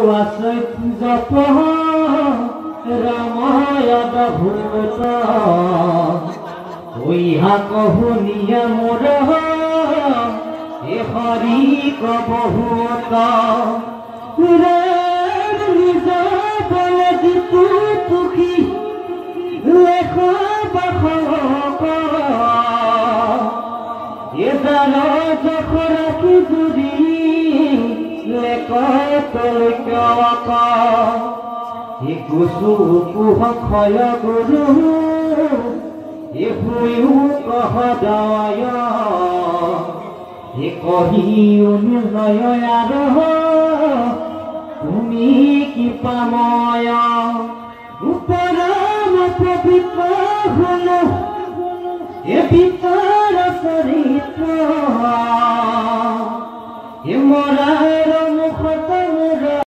জপ রামায়ণ ভূত ওইহা কহুনিয়া মোর এ হরি কবহুত পুখী লেখ বাখ এ জান যখন কি জুড়ি লেখ তলিক কুসু কুহ ক্ষয় গুরু এ হুয়ু কহ জয় এ কহি অনুজয় আর তুমি কি পাময়